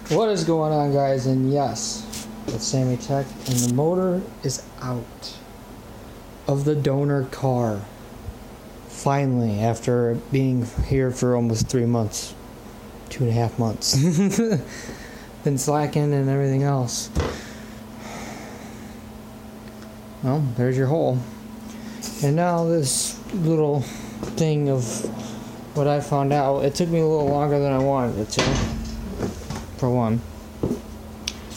What is going on, guys? And yes, it's Sammy Tech, and the motor is out of the donor car. Finally, after being here for almost 3 months, 2.5 months. Been slacking and everything else. Well, there's your hole. And now this little thing of what I found out, it took me a little longer than I wanted it to. For one,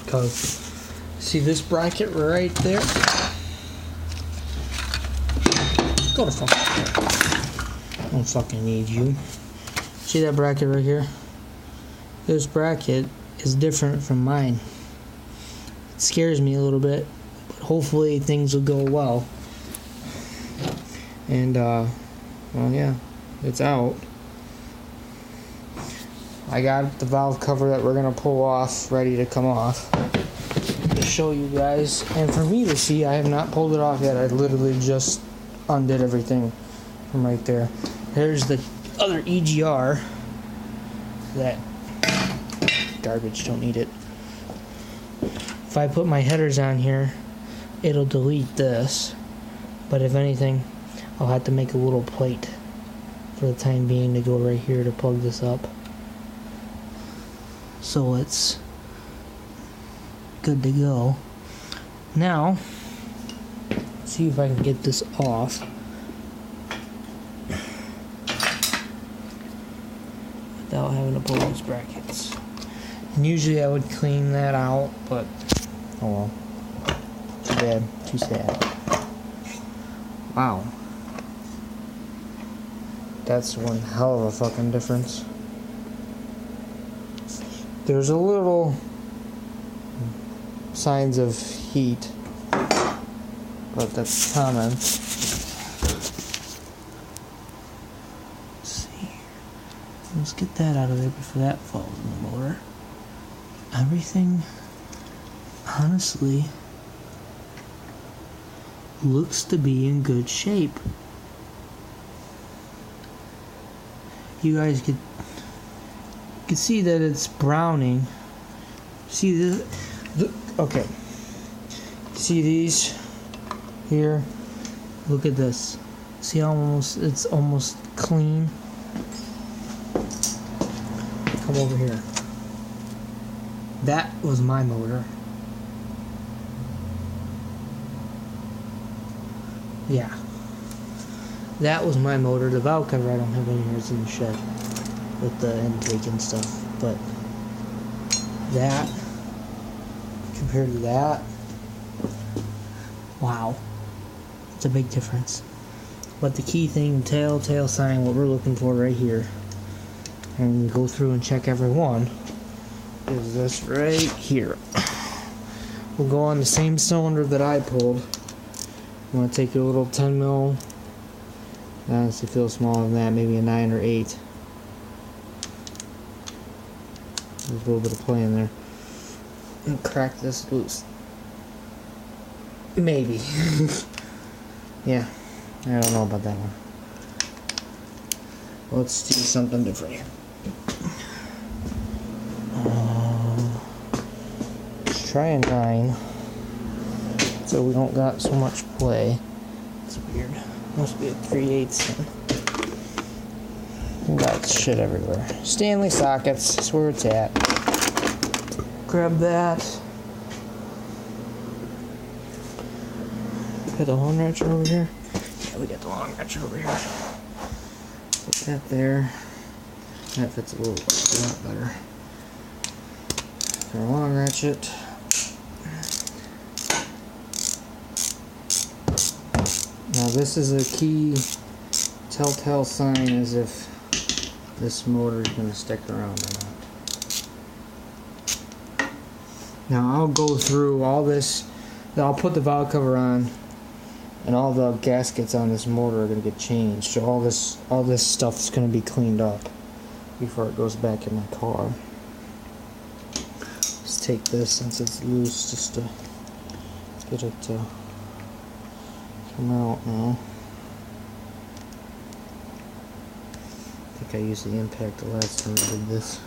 because see this bracket right there? Go to fuck. I don't fucking need you. See that bracket right here? This bracket is different from mine. It scares me a little bit, but hopefully things will go well. And well, yeah, it's out. I got the valve cover that we're gonna pull off, ready to come off to show you guys, and for me to see. I have not pulled it off yet. I literally just undid everything from right there. There's the other EGR. That garbage, don't need it. If I put my headers on here, it'll delete this, but if anything, I'll have to make a little plate for the time being to go right here to plug this up. So it's good to go. Now, let's see if I can get this off without having to pull those brackets. And usually I would clean that out, but oh well. Too bad. Too sad. Wow. That's one hell of a fucking difference. There's a little signs of heat, but that's common. Let's see. Let's get that out of there before that falls in the motor. Everything, honestly, looks to be in good shape. You guys could see that it's browning. See this? Okay. See these here? Look at this. See how it's almost clean? Come over here. That was my motor. Yeah. That was my motor. The valve cover I don't have in here. It's in the shed with the intake and stuff, but that compared to that, wow, it's a big difference. But the key thing, telltale sign, what we're looking for right here, and go through and check every one, is this right here. We'll go on the same cylinder that I pulled. I'm going to take a little 10 mil, I honestly feel smaller than that, maybe a 9 or 8. There's a little bit of play in there. And crack this loose. Maybe. Yeah. I don't know about that one. Let's do something different here. Let's try a 9. So we don't got so much play. It's weird. Must be a 3/8 then. Got shit everywhere. Stanley sockets, that's where it's at. Grab that. Got the long wrench over here. Yeah, we got the long wrench over here. Put that there. That fits a lot better. Our long ratchet. Now this is a key telltale sign as if this motor is going to stick around or not. Now I'll go through all this. I'll put the valve cover on, and all the gaskets on this motor are going to get changed. So all this stuff is going to be cleaned up before it goes back in my car. Let's take this since it's loose just to get it to come out now. I think I used the impact the last time I did this.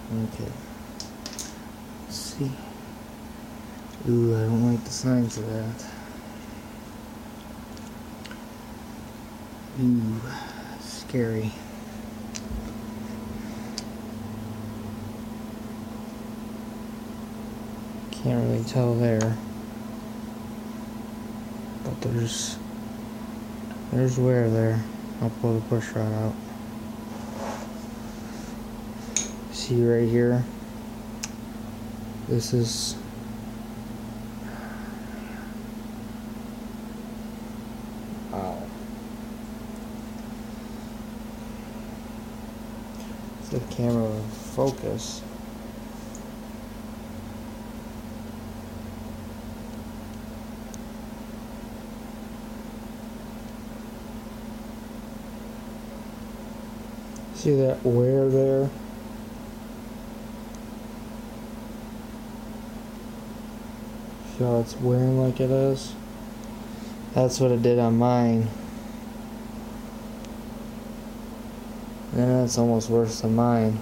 Okay. Let's see. Ooh, I don't like the signs of that. Ooh, scary. Can't really tell there. But there's wear there. I'll pull the push rod out. See right here? This is wow. The camera will focus. See that wear there? See how it's wearing like it is? That's what it did on mine. And that's almost worse than mine.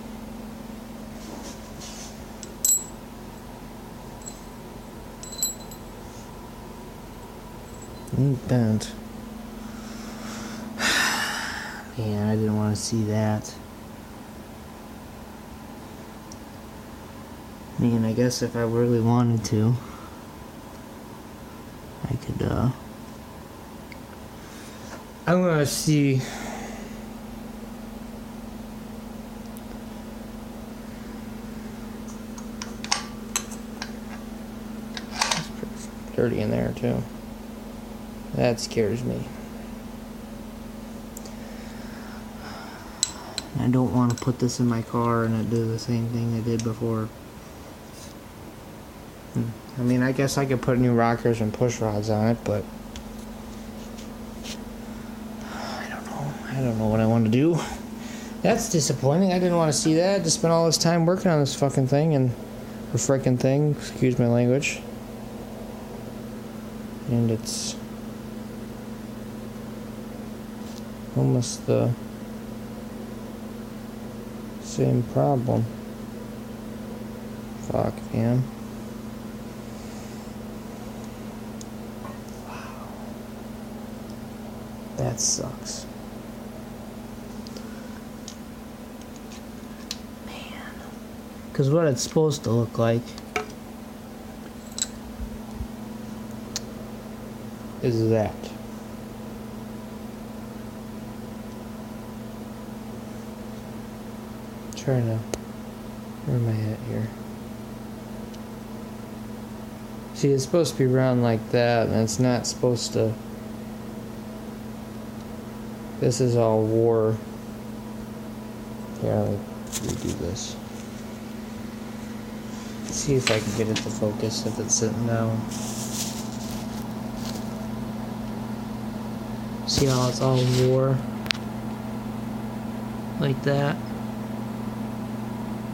Bent. Man, I didn't want to see that. I mean, I guess if I really wanted to, I could, I'm gonna see. It's pretty dirty in there, too. That scares me. I don't want to put this in my car and it do the same thing I did before. I mean, I guess I could put new rockers and push rods on it, but I don't know what I want to do. That's disappointing. I didn't want to see that. I just spent all this time working on this fucking thing or frickin' thing. Excuse my language. And it's almost the same problem. Fuck, man. Wow. That sucks. Man. Because what it's supposed to look like is that. Trying to, where am I at here? See, it's supposed to be round like that, and it's not supposed to. This is all war. Here, let me redo this. See if I can get it to focus if it's sitting down. See how it's all war? Like that?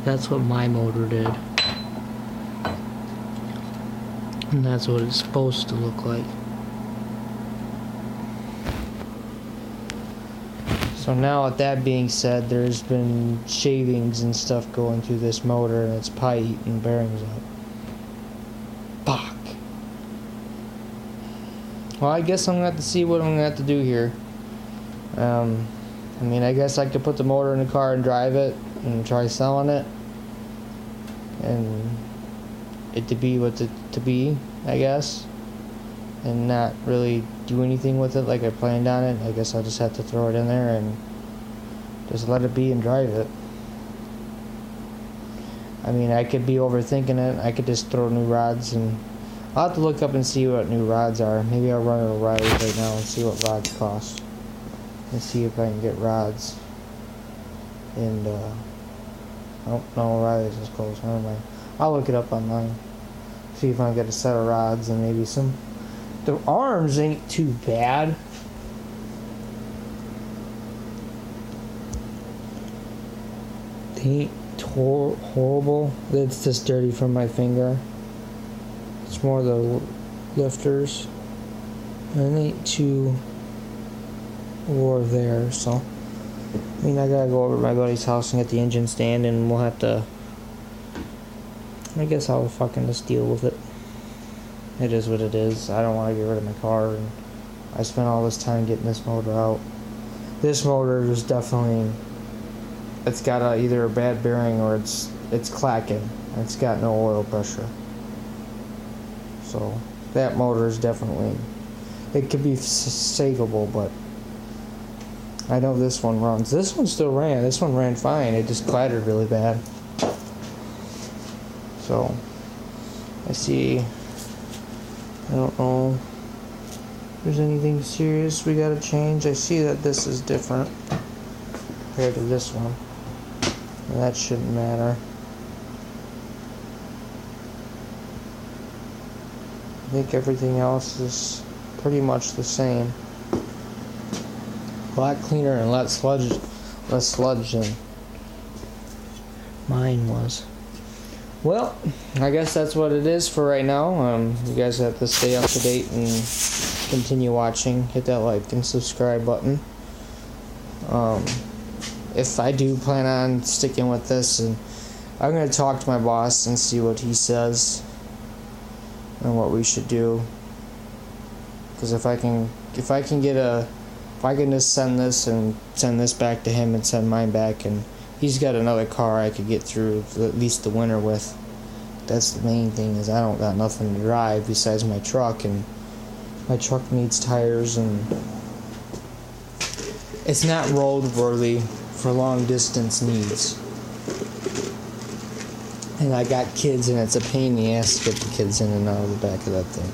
That's what my motor did. And that's what it's supposed to look like. So now with that being said, there's been shavings and stuff going through this motor and it's probably eating bearings up. Fuck. Well, I guess I'm going to have to see what I'm going to have to do here. I mean, I guess I could put the motor in the car and drive it and try selling it. And it to be what it to be, I guess. And not really do anything with it like I planned on it. I guess I'll just have to throw it in there and just let it be and drive it. I mean, I could be overthinking it. I could just throw new rods and I'll have to look up and see what new rods are. Maybe I'll run to O'Reilly's right now and see what rods cost. And see if I can get rods. And, oh, no, O'Reilly's is closed. Never mind. I'll look it up online. See if I can get a set of rods and maybe some. The arms ain't too bad. They ain't horrible. It's just dirty from my finger. It's more the lifters. And it ain't too war there, so. I mean, I gotta go over to my buddy's house and get the engine stand, and we'll have to I guess I'll fucking just deal with it. It is what it is. I don't want to get rid of my car, and I spent all this time getting this motor out. This motor is definitely, it's got either a bad bearing or it's clacking. It's got no oil pressure. So that motor is definitely, it could be savable, but I know this one runs. This one still ran. This one ran fine. It just clattered really bad. So I see, I don't know if there's anything serious we gotta change. I see that this is different compared to this one, and that shouldn't matter. I think everything else is pretty much the same. A lot cleaner and less sludge than mine was. Well, I guess that's what it is for right now. You guys have to stay up to date and continue watching. Hit that like and subscribe button. If I do plan on sticking with this, and I'm gonna talk to my boss and see what he says and what we should do. Because if I can just send this and send this back to him and send mine back, and he's got another car I could get through at least the winter with. That's the main thing, is I don't got nothing to drive besides my truck, and my truck needs tires, and it's not roadworthy for long distance needs. And I got kids, and it's a pain in the ass to get the kids in and out of the back of that thing,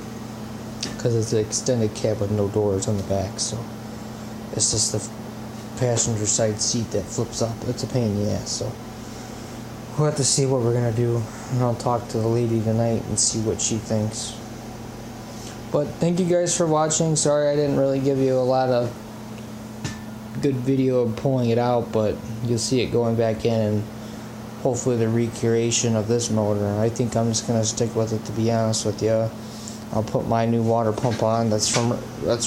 because it's an extended cab with no doors on the back, so it's just the passenger side seat that flips up. It's a pain in the ass, so we'll have to see what we're gonna do, and I'll talk to the lady tonight and see what she thinks. But thank you guys for watching. Sorry I didn't really give you a lot of good video of pulling it out, but you'll see it going back in, and hopefully the recreation of this motor. I think I'm just gonna stick with it, to be honest with you. I'll put my new water pump on. That's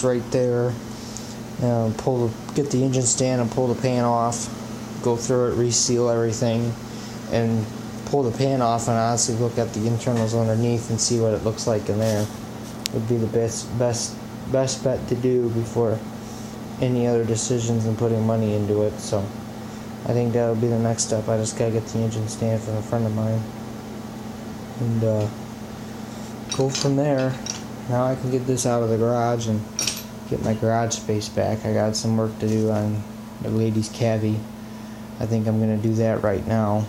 right there. Get the engine stand and pull the pan off, go through it, reseal everything, and pull the pan off, and honestly look at the internals underneath and see what it looks like in there. Would be the best bet to do before any other decisions and putting money into it. So I think that'll be the next step. I just gotta get the engine stand from a friend of mine and go from there. Now I can get this out of the garage and get my garage space back. I got some work to do on the lady's cavy. I think I'm gonna do that right now.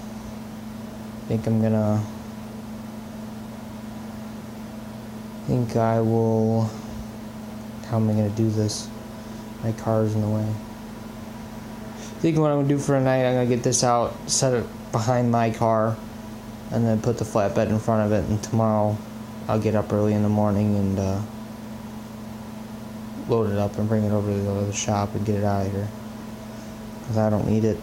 How am I gonna do this? My car's in the way. I think what I'm gonna do for tonight, I'm gonna get this out, set it behind my car, and then put the flatbed in front of it, and tomorrow I'll get up early in the morning and load it up and bring it over to the other shop and get it out of here, because I don't need it.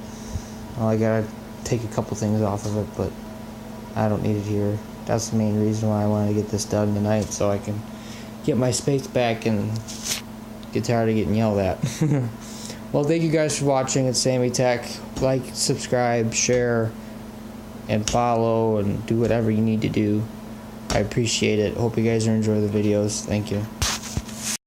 Well, I gotta take a couple things off of it, but I don't need it here. That's the main reason why I wanted to get this done tonight, so I can get my space back and get tired of getting yelled at. Well, thank you guys for watching. It's Sammy Tech. Like, subscribe, share, and follow, and do whatever you need to do. I appreciate it. Hope you guys are enjoying the videos. Thank you.